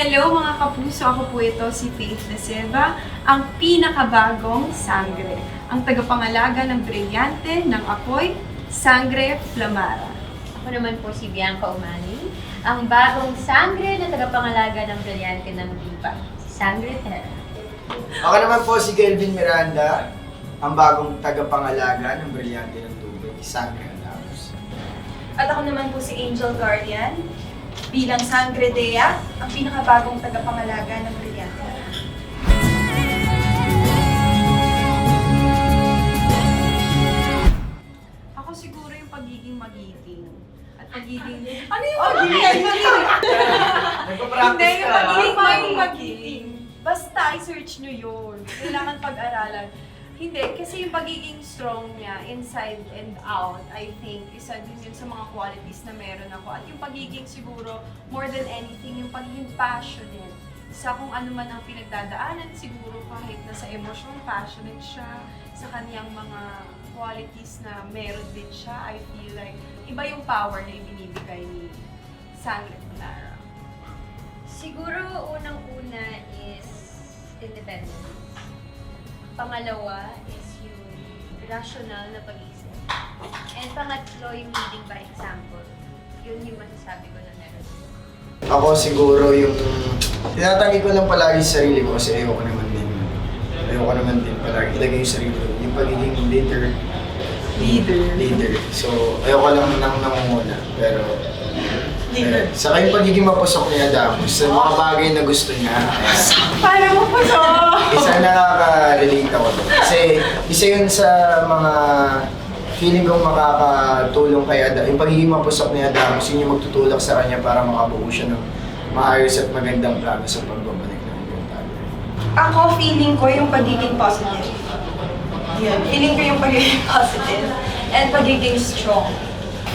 Hello mga kapuso, ako po ito si Faith De Silva, ang pinakabagong sangre, ang tagapangalaga ng brilyante ng apoy, Sangre Flamara. Ako naman po si Bianca Umani, ang bagong sangre na tagapangalaga ng brilyante ng lupa, si Sangre Terra. Ako naman po si Kelvin Miranda, ang bagong tagapangalaga ng brilyante ng tubig, Sangre Alamos. At ako naman po si Angel Guardian, bilang Sangre Dea, ang pinakabagong tagapangalaga ng brilyante. Ako siguro yung pagiging magiting. At pagiging... Ano yung pagiging? Nagpa-practice Yung ka, pagiging magiting. Basta i-search nyo yun. Kailangan pag-aralan. Hindi, kasi yung pagiging strong niya, inside and out, I think, isa din yun sa mga qualities na meron ako. At yung pagiging siguro, more than anything, yung pagiging passionate sa kung ano man ang pinagdadaanan, siguro kahit nasa emosyon, passionate siya sa kaniyang mga qualities na meron din siya. I feel like iba yung power na ibinibigay ni Sangre Flamara. Siguro unang-una is independence. Pangalawa is yung rational na pag-iisip. And pangatlo yung leading by example. Yun yung masasabi ko na meron. Ako siguro yung tinatangi ko lang palagi sa sarili ko kasi ayoko naman din palagi ilagay yung sarili ko. Yung pagiging leader. So ayoko lang nang namumuna. Pero Leader. saka yung pagiging mapusok ni Adamos sa mga bagay na gusto niya. Para mo po so! Isa nakaka-relate ako doon. Kasi isa yun sa mga feeling kong makakatulong kay Adamos. Yung pagiging mapusok ni Adamos, yun yung magtutulak sa kanya para makabuo siya ng maayos at magandang plano sa pagbabalik ng mental. Ako, feeling ko yung pagiging positive. Yun. Feeling ko yung pagiging positive and pagiging strong.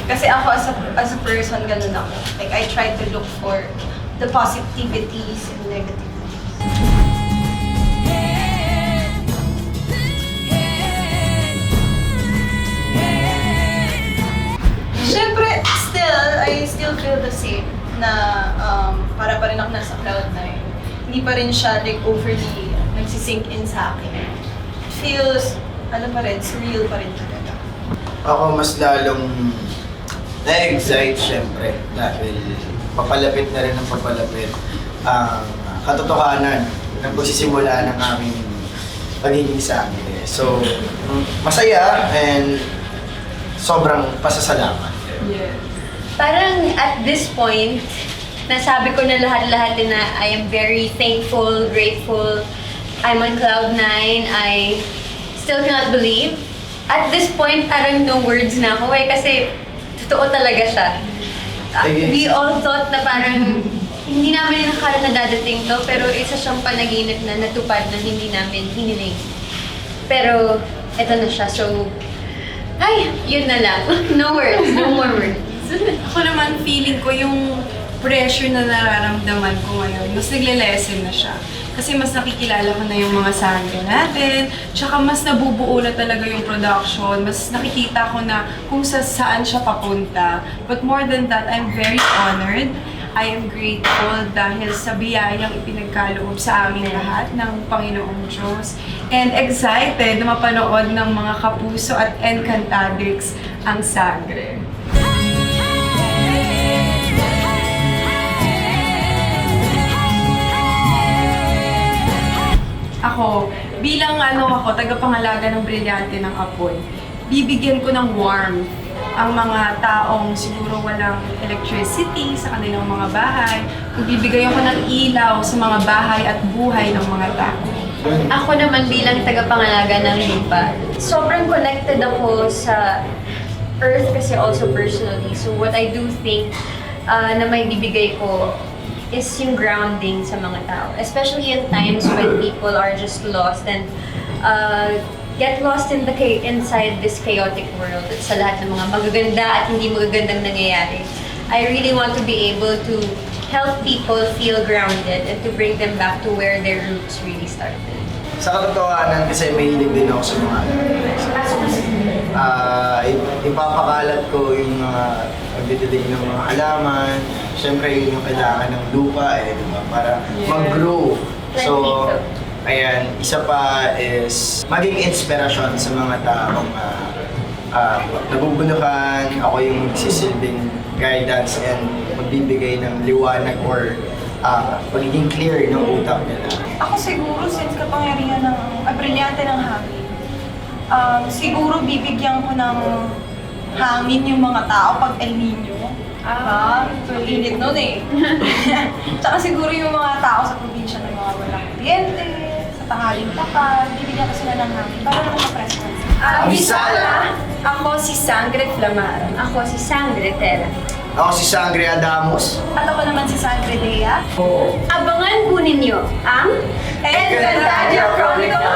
Kasi ako as a person, ganun ako. Like, I try to look for the positivities and negativities. Siyempre, I still feel the same na para pa rin ako nasa cloud9. Hindi pa rin siya like overly nagsisink in sa akin. Feels, surreal pa rin talaga. Ako mas lalong na-excite syempre dahil papalapit na rin ang papalapit ang katotohanan ng pagsisimula ng aming pagiging sangre. So, masaya and sobrang pasasalamat. Parang at this point, nasabi ko na lahat-lahat na I am very thankful, grateful. I'm on cloud 9. I still cannot believe. At this point, parang no words na ako kasi totoo talaga siya. We all thought na parang hindi namin nakakala na dadating to, pero isa siyang panaginip na natupad na hindi namin hiniling. Pero eto na siya, so yun na lang. No words, no more words. Ako naman, feeling ko yung pressure na nararamdaman ko ngayon, mas nagle-lessen na siya. Kasi mas nakikilala ko na yung mga sangre natin, tsaka mas nabubuo na talaga yung production, mas nakikita ko na kung saan siya papunta. But more than that, I'm very honored. I am grateful dahil sa biyayang ipinagkaloob sa aming lahat ng Panginoong Diyos. And excited na mapanood ng mga kapuso at Encantadix ang sangre. Ako, bilang tagapangalaga ng brilyante ng apoy, bibigyan ko ng warmth ang mga taong siguro walang electricity sa kanilang mga bahay. Bibigay ako ng ilaw sa mga bahay at buhay ng mga tao. Ako naman bilang tagapangalaga ng lupa, sobrang connected ako sa Earth kasi also personally. So what I do think na may bibigay ko is yung grounding sa mga tao. Especially in times when people are just lost and get lost inside this chaotic world at sa lahat ng mga magaganda at hindi magagandang nangyayari. I really want to be able to help people feel grounded and to bring them back to where their roots really started. Sa katotohanan kasi may hilig din ako sa mga Ipapakalat ko yung mga pagdidilig ng mga halaman. Siyempre, yun yung kailangan ng lupa diba? Para mag-grow. So, ayan, isa pa is maging inspirasyon sa mga taong nabubuluhan. Ako yung magsisilbing guidance and magbibigay ng liwanag or pagiging clear ng utak nila. Ako siguro, since kapangyarihan ng, brilyante ng hangin, siguro bibigyan ko ng hangin yung mga tao pag El Nino. So, init nun eh. Tsaka siguro yung mga tao sa probinsya ng mga walang kuryente, sa tanghaling takal, bibigyan ko sila ng hangin para naman ma-present. Misala! Ako si Sangre Flamar. Ako si Sangre Terra. Ako si Sangre Adamos. At ako naman si Sangre Lea. Abangan po ninyo ang Encantadia Chronicles!